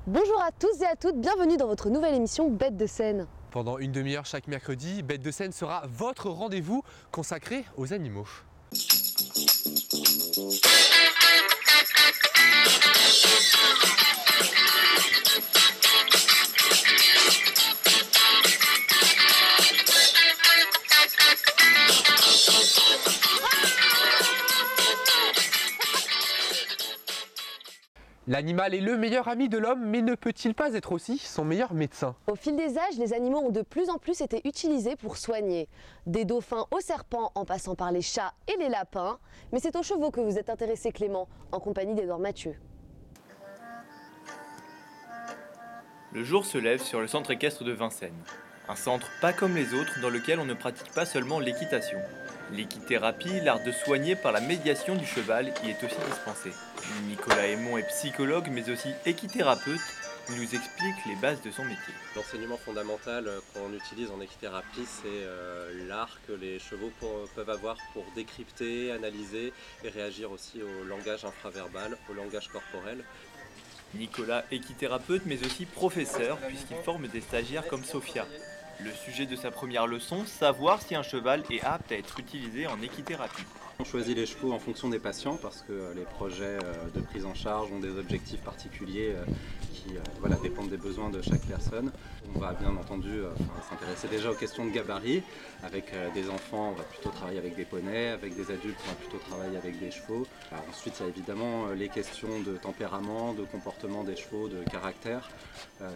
Bonjour à tous et à toutes, bienvenue dans votre nouvelle émission Bête de scène. Pendant une demi-heure chaque mercredi, Bête de scène sera votre rendez-vous consacré aux animaux. L'animal est le meilleur ami de l'homme, mais ne peut-il pas être aussi son meilleur médecin? Au fil des âges, les animaux ont de plus en plus été utilisés pour soigner. Des dauphins aux serpents en passant par les chats et les lapins. Mais c'est aux chevaux que vous êtes intéressé Clément, en compagnie d'Edouard Mathieu. Le jour se lève sur le centre équestre de Vincennes. Un centre pas comme les autres dans lequel on ne pratique pas seulement l'équitation. L'équithérapie, l'art de soigner par la médiation du cheval, y est aussi dispensé. Nicolas Aymon est psychologue mais aussi équithérapeute. Il nous explique les bases de son métier. L'enseignement fondamental qu'on utilise en équithérapie, c'est l'art que les chevaux peuvent avoir pour décrypter, analyser et réagir aussi au langage infraverbal, au langage corporel. Nicolas, équithérapeute mais aussi professeur puisqu'il forme des stagiaires comme Sophia. Le sujet de sa première leçon, savoir si un cheval est apte à être utilisé en équithérapie. On choisit les chevaux en fonction des patients parce que les projets de prise en charge ont des objectifs particuliers qui dépendent des besoins de chaque personne. On va bien entendu s'intéresser déjà aux questions de gabarit. Avec des enfants, on va plutôt travailler avec des poneys, avec des adultes, on va plutôt travailler avec des chevaux. Alors ensuite, il y a évidemment les questions de tempérament, de comportement des chevaux, de caractère.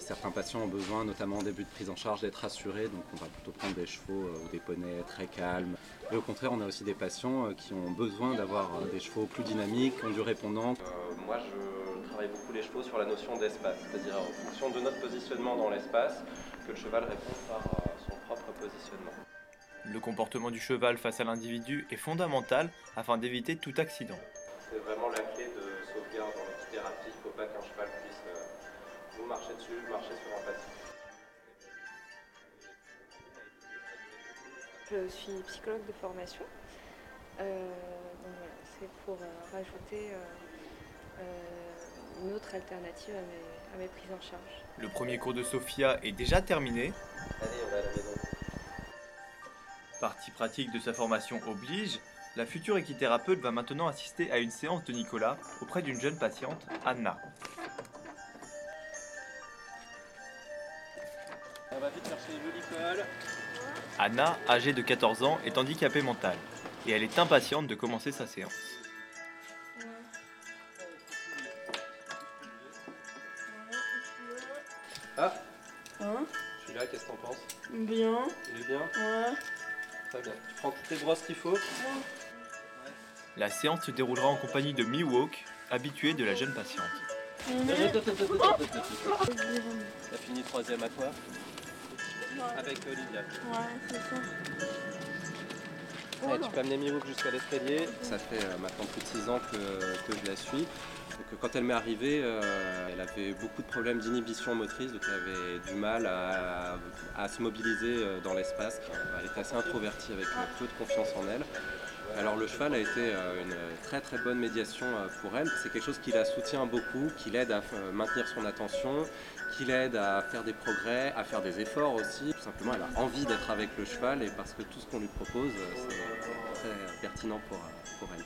Certains patients ont besoin, notamment en début de prise en charge, d'être rassurés, donc on va plutôt prendre des chevaux ou des poneys très calmes. Et au contraire, on a aussi des patients qui ont besoin d'avoir des chevaux plus dynamiques, qui ont du répondant. Moi, je travaille beaucoup les chevaux sur la notion d'espace, c'est-à-dire en fonction de notre positionnement dans l'espace, que le cheval répond par son propre positionnement. Le comportement du cheval face à l'individu est fondamental afin d'éviter tout accident. C'est vraiment la clé de sauvegarde dans l'équithérapie. Il ne faut pas qu'un cheval puisse vous marcher dessus, marcher sur un passif. Je suis psychologue de formation. Donc voilà, c'est pour rajouter une autre alternative à mes prises en charge. Le premier cours de Sophia est déjà terminé. Allez, on va à la maison. Partie pratique de sa formation oblige, la future équithérapeute va maintenant assister à une séance de Nicolas auprès d'une jeune patiente, Anna. On va vite chercher une jolie colle. Anna, âgée de 14 ans, est handicapée mentale et elle est impatiente de commencer sa séance. Ah, celui-là, qu'est-ce que t'en penses? Bien. Il est bien? Ouais. Très bien. Tu prends toutes les brosses qu'il faut? La séance se déroulera en compagnie de Miwok, habituée de la jeune patiente. T'as fini 3e à toi? Avec Olivia. Ouais, c'est ça. Ouais, tu peux amener Miwook jusqu'à l'escalier. Ça fait maintenant plus de 6 ans que je la suis. Donc, quand elle m'est arrivée, elle avait beaucoup de problèmes d'inhibition motrice, donc elle avait du mal à se mobiliser dans l'espace. Elle était assez introvertie avec peu de confiance en elle. Alors le cheval a été une très très bonne médiation pour elle. C'est quelque chose qui la soutient beaucoup, qui l'aide à maintenir son attention, qui l'aide à faire des progrès, à faire des efforts aussi. Tout simplement, elle a envie d'être avec le cheval et parce que tout ce qu'on lui propose, c'est très pertinent pour elle.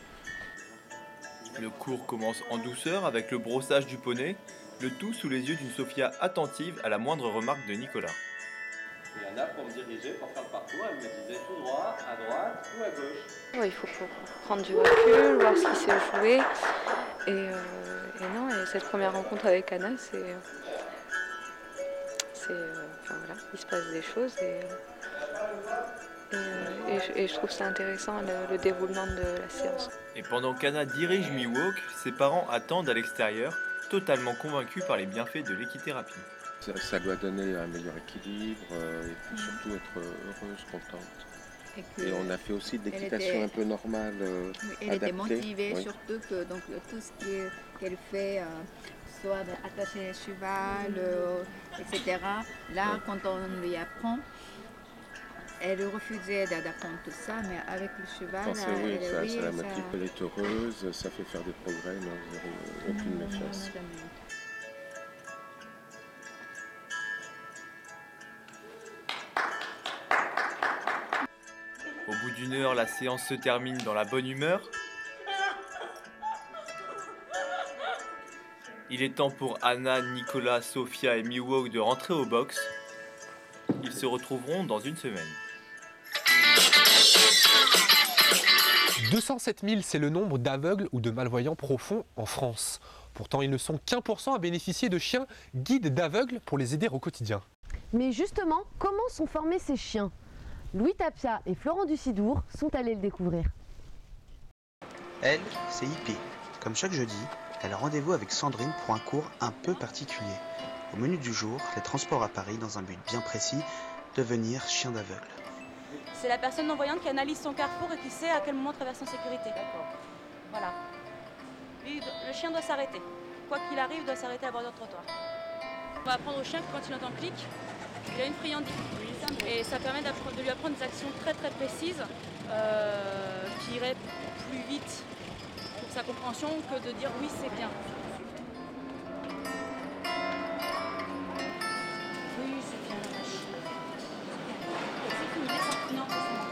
Le cours commence en douceur avec le brossage du poney, le tout sous les yeux d'une Sophia attentive à la moindre remarque de Nicolas. Et Anna, pour me diriger, pour faire le parcours, elle me disait tout droit, à droite ou à gauche. Ouais, il faut prendre du recul, voir ce qui s'est joué. Et cette première rencontre avec Anna, il se passe des choses et je trouve ça intéressant le déroulement de la séance. Et pendant qu'Anna dirige Miwok, ses parents attendent à l'extérieur, totalement convaincus par les bienfaits de l'équithérapie. Ça doit donner un meilleur équilibre et puis surtout être heureuse, contente. Et on a fait aussi de l'équitation un peu normale, elle adaptée. était motivée, Oui. surtout que donc, tout ce qu'elle fait, soit attacher le cheval, etc. Là, quand on lui apprend, elle refusait d'apprendre tout ça, mais avec le cheval, Quand ça la motive, elle est heureuse, ça fait faire des progrès, non, aucune méfiance. Au bout d'une heure, la séance se termine dans la bonne humeur. Il est temps pour Anna, Nicolas, Sophia et Miwok de rentrer au box. Ils se retrouveront dans une semaine. 207 000, c'est le nombre d'aveugles ou de malvoyants profonds en France. Pourtant, ils ne sont qu'1% à bénéficier de chiens guides d'aveugles pour les aider au quotidien. Mais justement, comment sont formés ces chiens? Louis Tapia et Florent Dussidour sont allés le découvrir. Elle, c'est Hippie. Comme chaque jeudi, elle a rendez-vous avec Sandrine pour un cours un peu particulier. Au menu du jour, les transports à Paris dans un but bien précis, devenir chien d'aveugle. C'est la personne non-voyante qui analyse son carrefour et qui sait à quel moment traverser en sécurité. D'accord. Voilà. Lui, le chien doit s'arrêter. Quoi qu'il arrive, il doit s'arrêter à bord du trottoir. On va apprendre au chien que quand il entend clic, il a une friandise. Et ça permet de lui apprendre des actions très très précises qui iraient plus vite pour sa compréhension que de dire oui, c'est bien. Oui, c'est bien la machine. C'est fini, laisse en non, c'est bon.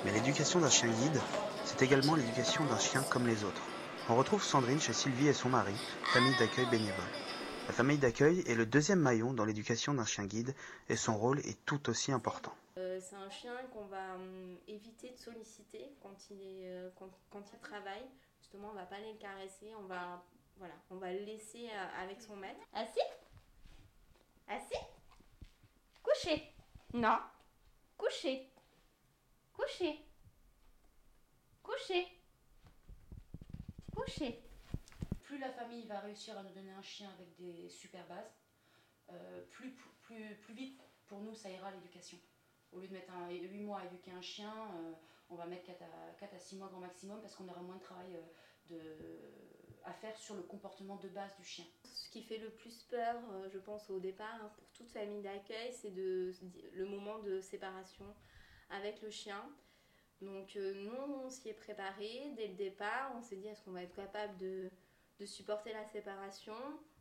Mais l'éducation d'un chien guide, c'est également l'éducation d'un chien comme les autres. On retrouve Sandrine chez Sylvie et son mari, famille d'accueil bénévole. La famille d'accueil est le deuxième maillon dans l'éducation d'un chien guide et son rôle est tout aussi important. C'est un chien qu'on va éviter de solliciter quand il travaille. Justement, on ne va pas aller le caresser, on va le laisser avec son maître. Assis? Assis? Couché? Non. Couché? Couché? Couché? Couché? Plus la famille va réussir à nous donner un chien avec des super bases, plus vite pour nous ça ira l'éducation. Au lieu de mettre 8 mois à éduquer un chien, on va mettre 4 à 6 mois grand maximum parce qu'on aura moins de travail à faire sur le comportement de base du chien. Ce qui fait le plus peur, je pense au départ, pour toute famille d'accueil, c'est le moment de séparation avec le chien. Donc nous, on s'y est préparé dès le départ, on s'est dit est-ce qu'on va être capable de supporter la séparation.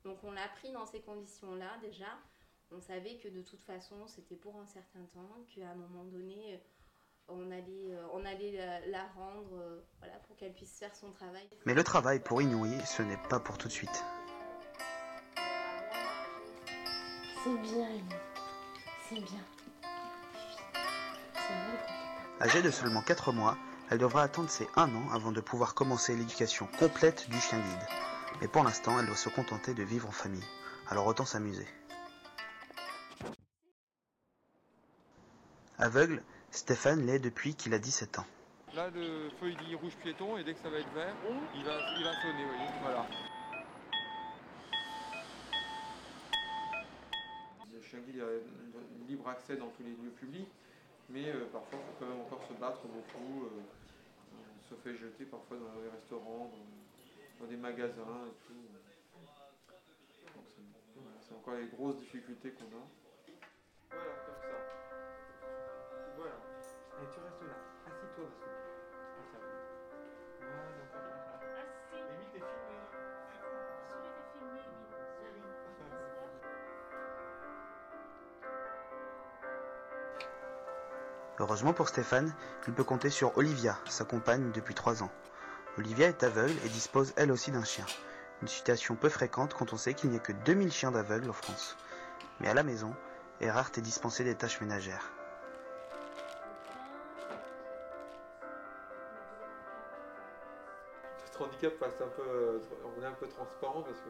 Donc on l'a pris dans ces conditions-là déjà. On savait que de toute façon c'était pour un certain temps, qu'à un moment donné on allait la rendre pour qu'elle puisse faire son travail. Mais le travail pour Inouï, ce n'est pas pour tout de suite. C'est bien, c'est bien. C'est bien. Âgée de seulement 4 mois, elle devra attendre ses 1 an avant de pouvoir commencer l'éducation complète du chien guide. Mais pour l'instant, elle doit se contenter de vivre en famille. Alors autant s'amuser. Aveugle, Stéphane l'est depuis qu'il a 17 ans. Là, le feu il dit rouge piéton et dès que ça va être vert, il va sonner, vous voyez, voilà. Le chien guide a libre accès dans tous les lieux publics, mais parfois il faut quand même encore se battre beaucoup. On se fait jeter parfois dans les restaurants, dans des magasins et tout. Donc c'est encore les grosses difficultés qu'on a. Voilà, comme ça. Voilà. Et tu restes là. Assis-toi dessus. Comme ça. Voilà. Émile, t'es filmé. Heureusement pour Stéphane, il peut compter sur Olivia, sa compagne depuis 3 ans. Olivia est aveugle et dispose elle aussi d'un chien. Une situation peu fréquente quand on sait qu'il n'y a que 2000 chiens d'aveugles en France. Mais à la maison, Erhard est dispensé des tâches ménagères. Notre handicap passe un peu, on est un peu transparent parce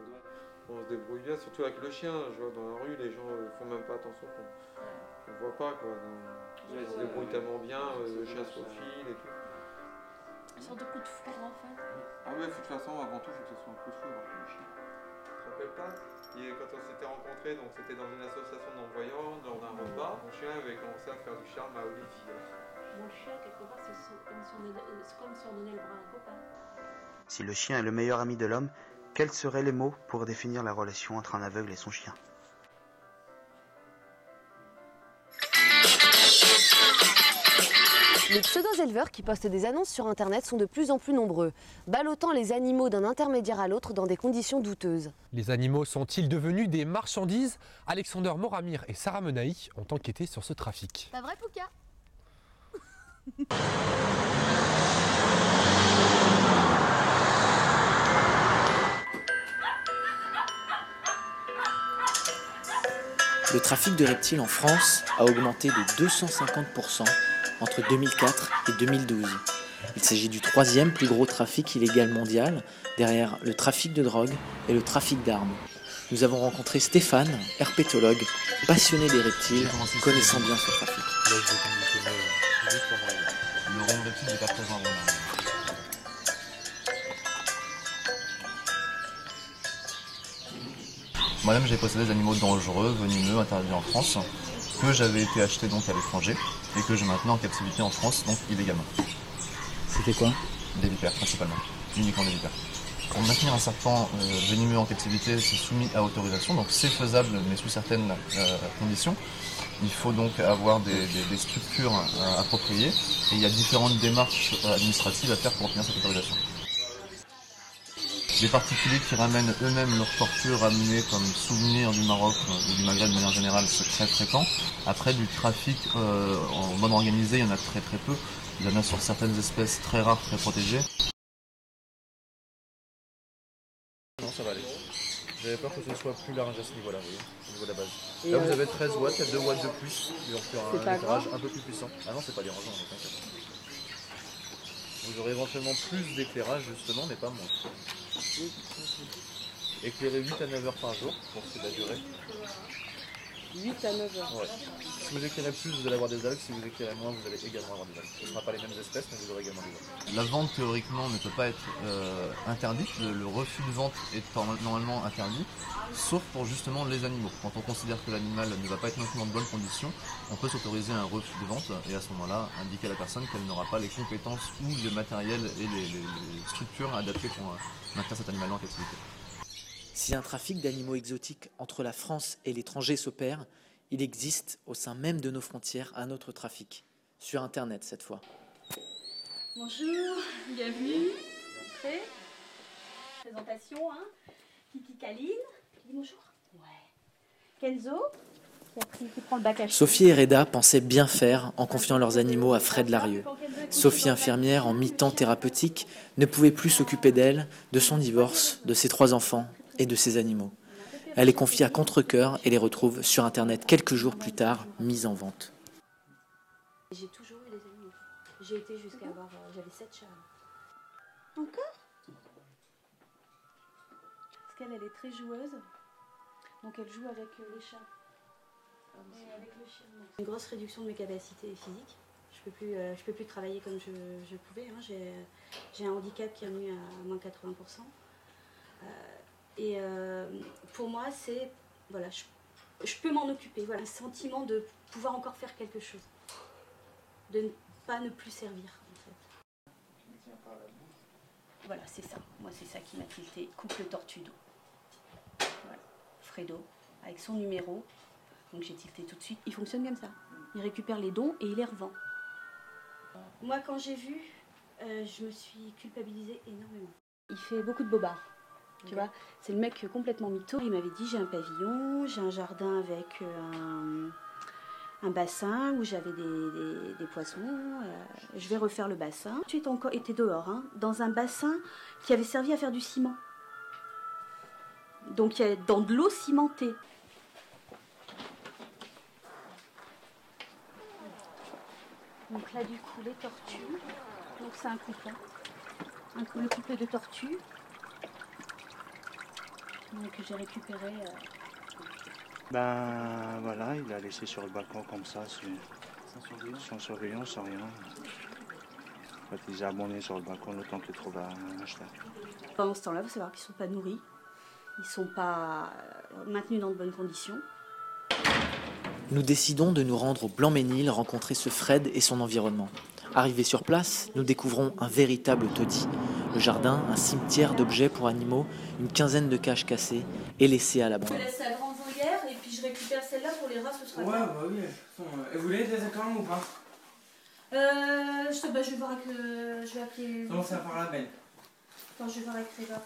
qu'on se débrouille bien, surtout avec le chien. Je vois dans la rue, les gens font même pas attention qu'on ne voit pas, quoi. Ils se débrouillent tellement bien, le chien se faufile et tout. Une sorte de coup de foudre en fait. Ah ouais, de toute façon, avant tout, il faut que ce soit un coup de foudre avec le chien. Tu te rappelles pas? Quand on s'était rencontrés, donc c'était dans une association de non-voyants, lors d'un repas, mon chien avait commencé à faire du charme à Olivia. Mon chien, quelque part, c'est comme si on donnait le bras à un copain. Si le chien est le meilleur ami de l'homme, Quels seraient les mots pour définir la relation entre un aveugle et son chien ? Les pseudo-éleveurs qui postent des annonces sur Internet sont de plus en plus nombreux, ballottant les animaux d'un intermédiaire à l'autre dans des conditions douteuses. Les animaux sont-ils devenus des marchandises? Alexander Moramir et Sarah Menaï ont enquêté sur ce trafic. Pas vrai, Pouka? Le trafic de reptiles en France a augmenté de 250% entre 2004 et 2012. Il s'agit du 3e plus gros trafic illégal mondial, derrière le trafic de drogue et le trafic d'armes. Nous avons rencontré Stéphane, herpétologue, passionné des reptiles, connaissant bien ce trafic. Là, je vais conditionner juste pour moi. Le rayon reptile n'est pas présent vraiment. Moi-même, j'ai possédé des animaux dangereux, venimeux, interdits en France, que j'avais été acheté donc à l'étranger et que je maintenais en captivité en France, donc illégalement. C'était quoi? Des vipères, principalement. Uniquement des vipères. Pour maintenir un serpent venimeux en captivité, c'est soumis à autorisation, donc c'est faisable, mais sous certaines conditions. Il faut donc avoir des structures appropriées et il y a différentes démarches administratives à faire pour obtenir cette autorisation. Des particuliers qui ramènent eux-mêmes leurs tortures ramenées comme souvenir du Maroc ou du Maghreb de manière générale, c'est très fréquent. Après, du trafic en bande organisée, il y en a très peu. Il y en a sur certaines espèces très rares, très protégées. Non, ça va aller. J'avais peur que ce soit plus large à ce niveau-là, vous voyez, au niveau de la base. Et là, vous avez 13 watts, il y a 2 watts de plus, donc un éclairage un peu plus puissant. Ah non, c'est pas dérangeant, ne t'inquiète pas. Vous aurez éventuellement plus d'éclairage justement, mais pas moins. Éclairer 8 à 9 heures par jour pour ce qui est de la durée. 8 à 9 heures. Ouais. Si vous éclairez plus, vous allez avoir des algues. Si vous éclairez moins, vous allez également avoir des algues. Ce ne sera pas les mêmes espèces, mais vous aurez également des algues. La vente, théoriquement, ne peut pas être interdite. Le refus de vente est normalement interdit, sauf pour justement les animaux. Quand on considère que l'animal ne va pas être maintenu dans de bonnes conditions, on peut s'autoriser un refus de vente et à ce moment-là, indiquer à la personne qu'elle n'aura pas les compétences ou le matériel et les structures adaptées pour maintenir cet animal en captivité. Si un trafic d'animaux exotiques entre la France et l'étranger s'opère, il existe au sein même de nos frontières un autre trafic, sur Internet cette fois. Bonjour, bienvenue. Entrez. Présentation, hein. Kiki Kaline. Dis bonjour. Ouais. Kenzo, qui prend le bac à Sophie et Reda pensaient bien faire en confiant leurs animaux à Fred Larieux. Sophie, infirmière en mi-temps thérapeutique, ne pouvait plus s'occuper d'elle, de son divorce, de ses 3 enfants et de ses animaux. Elle les confie à contre-cœur et les retrouve sur Internet quelques jours plus tard, mis en vente. J'ai toujours eu des animaux. J'ai été jusqu'à avoir... j'avais 7 chats. Encore? Parce qu'elle, elle est très joueuse. Donc elle joue avec les chats. Et avec le chien. Une grosse réduction de mes capacités physiques. Je peux plus travailler comme je pouvais. Hein. J'ai un handicap qui est venu à moins 80%. Pour moi, c'est... Voilà, je peux m'en occuper. Voilà, un sentiment de pouvoir encore faire quelque chose. De ne plus servir, en fait. Voilà, c'est ça. Moi, c'est ça qui m'a tilté. Couple tortue d'eau. Voilà. Fredo, avec son numéro. Donc j'ai tilté tout de suite. Il fonctionne comme ça. Il récupère les dons et il les revend. Moi, quand j'ai vu, je me suis culpabilisée énormément. Il fait beaucoup de bobards. Tu vois, c'est le mec complètement mytho. Il m'avait dit, j'ai un pavillon, j'ai un jardin avec un bassin où j'avais des poissons. Je vais refaire le bassin. Tu étais dehors, hein, dans un bassin qui avait servi à faire du ciment. Donc il y a dans de l'eau cimentée. Donc là, du coup, les tortues. Donc c'est un couple. Hein. Le couple de tortues. Donc j'ai récupéré... Ben voilà, il l'a laissé sur le balcon comme ça, sans surveillance, sans rien. En fait, il les a abonnés sur le balcon le temps qu'il trouve un acheteur. Pendant ce temps-là, il faut savoir qu'ils ne sont pas nourris, ils ne sont pas maintenus dans de bonnes conditions. Nous décidons de nous rendre au Blanc-Ménil rencontrer ce Fred et son environnement. Arrivés sur place, nous découvrons un véritable taudis. Le jardin, un cimetière d'objets pour animaux, une quinzaine de cages cassées et laissées à l'abandon. Je laisse la grande volière et puis je récupère celle-là pour les rats, ce sera bien. Bah oui. Et vous voulez des accords ou pas? Je vais voir avec je vais appeler... Non, ça part la belle. Attends, je vais voir avec Réva.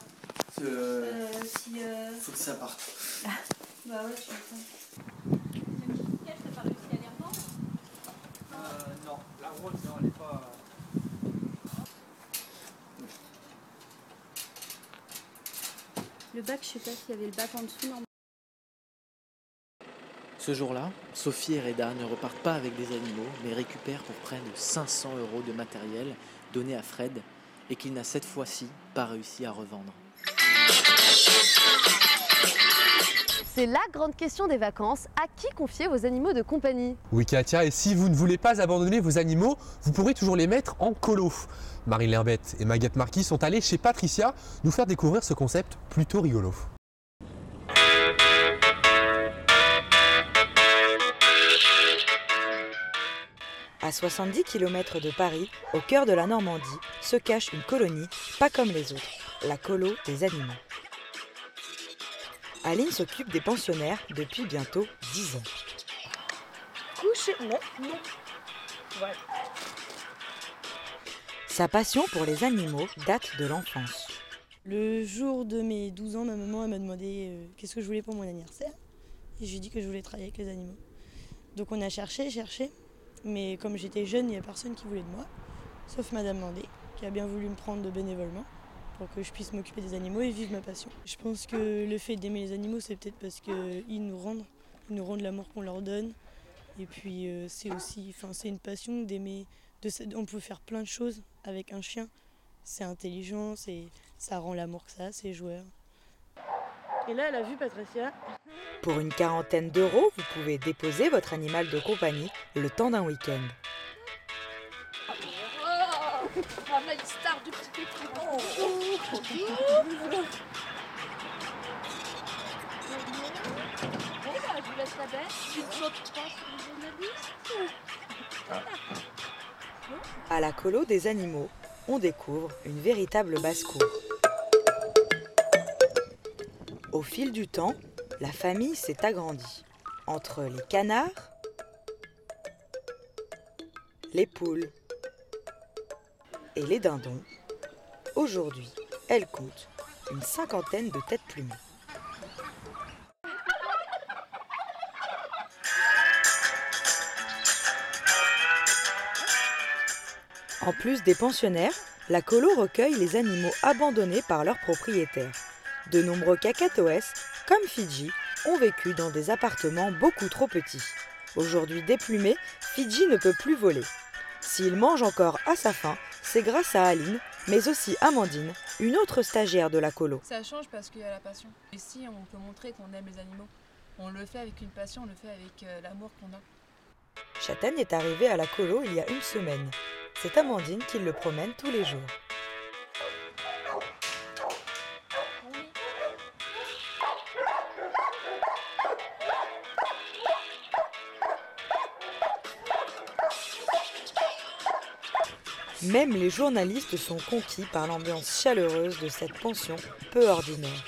Faut que ça parte. Bah ouais, tu m'attends. T'as pas réussi à les revendre? Non, la rose, non, elle est pas... Le bac, je sais pas s'il y avait le bac en dessous, non. Ce jour-là, Sophie et Reda ne repartent pas avec des animaux, mais récupèrent pour près de 500 € de matériel donné à Fred et qu'il n'a cette fois-ci pas réussi à revendre. C'est la grande question des vacances. À qui confier vos animaux de compagnie? Oui Katia, et si vous ne voulez pas abandonner vos animaux, vous pourrez toujours les mettre en colo. Marine Limbette et Maguette Marquis sont allées chez Patricia nous faire découvrir ce concept plutôt rigolo. À 70 km de Paris, au cœur de la Normandie, se cache une colonie pas comme les autres, la colo des animaux. Aline s'occupe des pensionnaires depuis bientôt 10 ans. Couche, non. Voilà. Sa passion pour les animaux date de l'enfance. Le jour de mes 12 ans, ma maman elle m'a demandé qu'est-ce que je voulais pour mon anniversaire. Et je lui ai dit que je voulais travailler avec les animaux. Donc on a cherché, mais comme j'étais jeune, il n'y a personne qui voulait de moi, sauf Madame Mandé, qui a bien voulu me prendre de bénévolement pour que je puisse m'occuper des animaux et vivre ma passion. Je pense que le fait d'aimer les animaux, c'est peut-être parce qu'ils nous rendent l'amour qu'on leur donne. Et puis c'est aussi, c'est une passion d'aimer, on peut faire plein de choses avec un chien. C'est intelligent, ça rend l'amour que ça, c'est joueur. Et là, elle a vu Patricia. Pour une quarantaine d'euros, vous pouvez déposer votre animal de compagnie le temps d'un week-end. La star du petit pétron. Je vous laisse la bête. Tu ne sautes pas sur les journalistes. À la colo des animaux, on découvre une véritable basse-cour. Au fil du temps, la famille s'est agrandie. Entre les canards, les poules et les dindons, aujourd'hui, elle compte une cinquantaine de têtes plumées. En plus des pensionnaires, la colo recueille les animaux abandonnés par leurs propriétaires. De nombreux cacatoès, comme Fidji, ont vécu dans des appartements beaucoup trop petits. Aujourd'hui déplumé, Fidji ne peut plus voler. S'il mange encore à sa faim, c'est grâce à Aline, mais aussi Amandine, une autre stagiaire de la colo. Ça change parce qu'il y a la passion. Ici, on peut montrer qu'on aime les animaux. On le fait avec une passion, on le fait avec l'amour qu'on a. Châtaigne est arrivée à la colo il y a une semaine. C'est Amandine qui le promène tous les jours. Même les journalistes sont conquis par l'ambiance chaleureuse de cette pension peu ordinaire.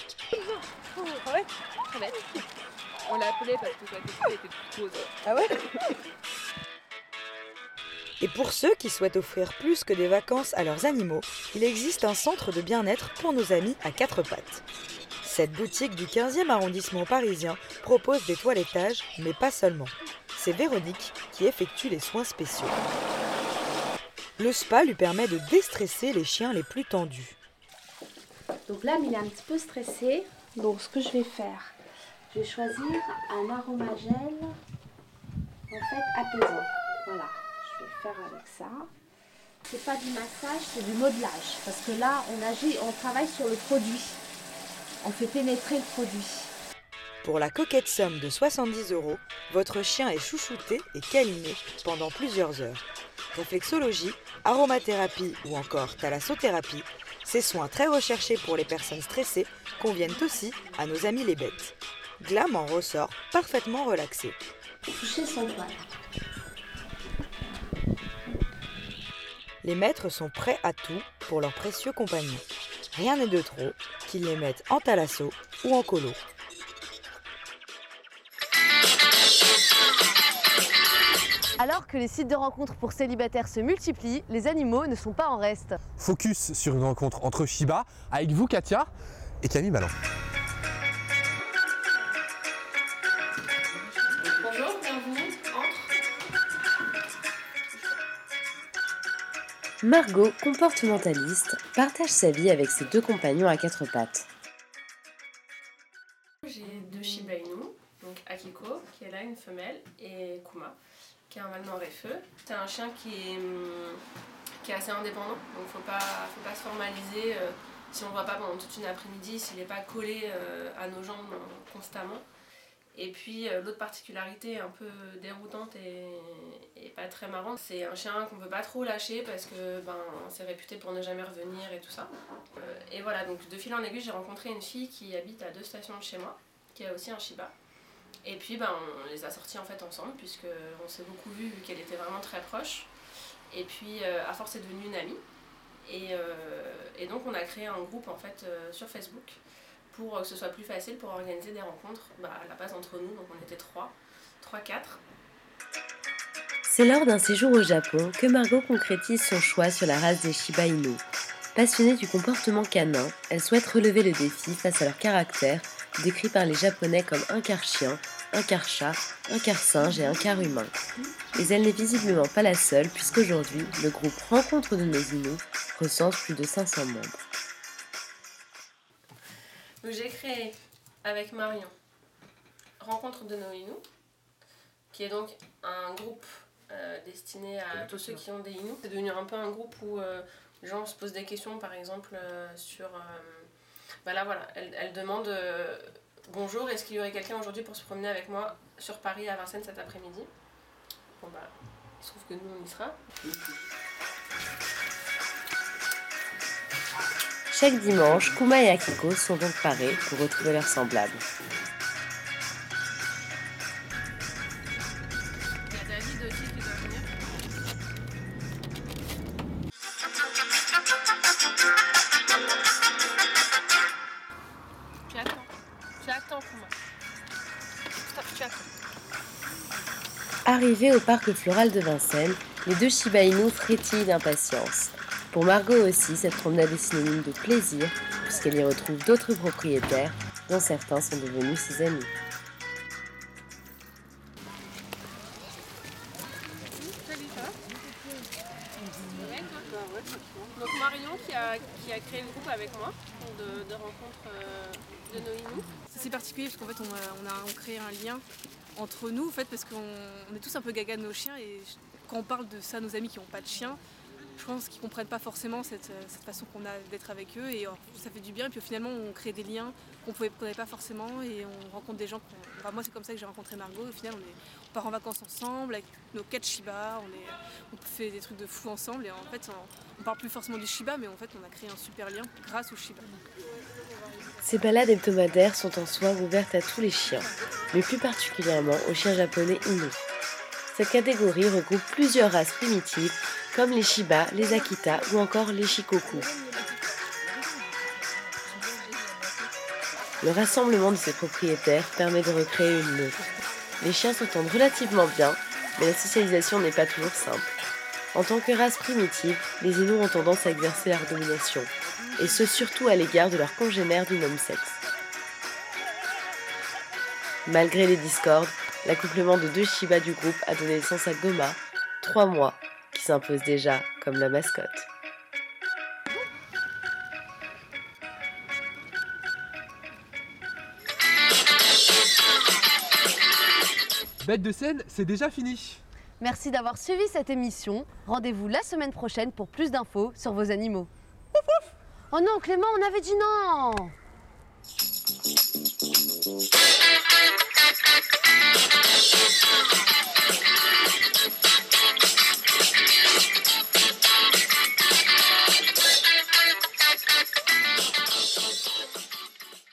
Ouais, très bête. On l'a appelée parce que sa était toute pause. Ah ouais? Et pour ceux qui souhaitent offrir plus que des vacances à leurs animaux, il existe un centre de bien-être pour nos amis à quatre pattes. Cette boutique du 15e arrondissement parisien propose des toilettages, mais pas seulement. C'est Véronique qui effectue les soins spéciaux. Le spa lui permet de déstresser les chiens les plus tendus. Donc là, il est un petit peu stressé. Donc ce que je vais faire, je vais choisir un aromagel apaisant. Voilà, je vais faire avec ça. C'est pas du massage, c'est du modelage. Parce que là, on travaille sur le produit. On fait pénétrer le produit. Pour la coquette somme de 70 €, votre chien est chouchouté et câliné pendant plusieurs heures. Réflexologie, aromathérapie ou encore thalassothérapie, ces soins très recherchés pour les personnes stressées conviennent aussi à nos amis les bêtes. Glam en ressort parfaitement relaxé. Toucher son poil. les maîtres sont prêts à tout pour leurs précieux compagnons. Rien n'est de trop, qu'ils les mettent en thalasso ou en colo. Alors que les sites de rencontres pour célibataires se multiplient, les animaux ne sont pas en reste. Focus sur une rencontre entre Shiba, avec vous Katia et Camille Balland. Bonjour, bienvenue, entre. Margot, comportementaliste, partage sa vie avec ses 2 compagnons à 4 pattes. J'ai 2 Shiba Inu, donc Akiko, qui est là, une femelle, et Kuma, qui est un mâle noir et feu. C'est un chien qui est assez indépendant, donc faut pas se formaliser si on ne voit pas pendant toute une après-midi, s'il n'est pas collé à nos jambes constamment. Et puis l'autre particularité un peu déroutante et pas très marrante, c'est un chien qu'on ne peut pas trop lâcher parce que c'est réputé pour ne jamais revenir et tout ça. Et voilà, donc de fil en aiguille, j'ai rencontré une fille qui habite à 2 stations de chez moi, qui a aussi un Shiba. Et puis on les a sortis en fait ensemble puisqu'on s'est beaucoup vu qu'elle était vraiment très proche. Et puis à force c'est devenu une amie. Et donc on a créé un groupe en fait sur Facebook pour que ce soit plus facile pour organiser des rencontres à la base entre nous. Donc on était 3-4. C'est lors d'un séjour au Japon que Margot concrétise son choix sur la race des Shiba Inu. Passionnée du comportement canin, elle souhaite relever le défi face à leur caractère, décrit par les Japonais comme un quart chien, un quart chat, un quart singe et un quart humain. Mais elle n'est visiblement pas la seule puisqu'aujourd'hui, le groupe Rencontre de nos Inuits recense plus de 500 membres. Donc j'ai créé avec Marion Rencontre de nos Inuits, qui est donc un groupe destiné à tous ceux qui ont des Inuits. C'est devenu un peu un groupe où les gens se posent des questions, par exemple, sur... elle demande bonjour, est-ce qu'il y aurait quelqu'un aujourd'hui pour se promener avec moi sur Paris à Vincennes cet après-midi? Il se trouve que nous on y sera. Chaque dimanche, Kuma et Akiko sont donc parés pour retrouver leurs semblables. Il y a David aussi qui doit venir. Tu attends Kuma. Stop, tu attends. Arrivés au parc floral de Vincennes, les 2 Shiba Inu frétillent d'impatience. Pour Margot aussi, cette promenade est synonyme de plaisir, puisqu'elle y retrouve d'autres propriétaires, dont certains sont devenus ses amis. Salut, ça va? Donc Marion qui a créé le groupe avec moi de rencontres de nos Inuits. C'est particulier parce qu'en fait on crée un lien entre nous en fait, parce qu'on est tous un peu gaga de nos chiens et quand on parle de ça à nos amis qui n'ont pas de chien, je pense qu'ils ne comprennent pas forcément cette façon qu'on a d'être avec eux et ça fait du bien et puis finalement on crée des liens qu'on ne connaît pas forcément et on rencontre des gens moi c'est comme ça que j'ai rencontré Margot. Au final on part en vacances ensemble avec nos 4 Shiba, on fait des trucs de fou ensemble et en fait on parle plus forcément du Shiba mais en fait on a créé un super lien grâce au Shiba. Ces balades hebdomadaires sont en soi ouvertes à tous les chiens, mais plus particulièrement aux chiens japonais Inu. Cette catégorie regroupe plusieurs races primitives comme les Shiba, les Akita ou encore les Shikoku. Le rassemblement de ces propriétaires permet de recréer une meute. Les chiens s'entendent relativement bien, mais la socialisation n'est pas toujours simple. En tant que race primitive, les Inuits ont tendance à exercer leur domination, et ce surtout à l'égard de leurs congénères du même sexe. Malgré les discordes, l'accouplement de 2 Shiba du groupe a donné naissance à Goma, 3 mois, qui s'impose déjà comme la mascotte. Bête de scène, c'est déjà fini. Merci d'avoir suivi cette émission. Rendez-vous la semaine prochaine pour plus d'infos sur vos animaux. Ouf ouf. Oh non, Clément, on avait dit non.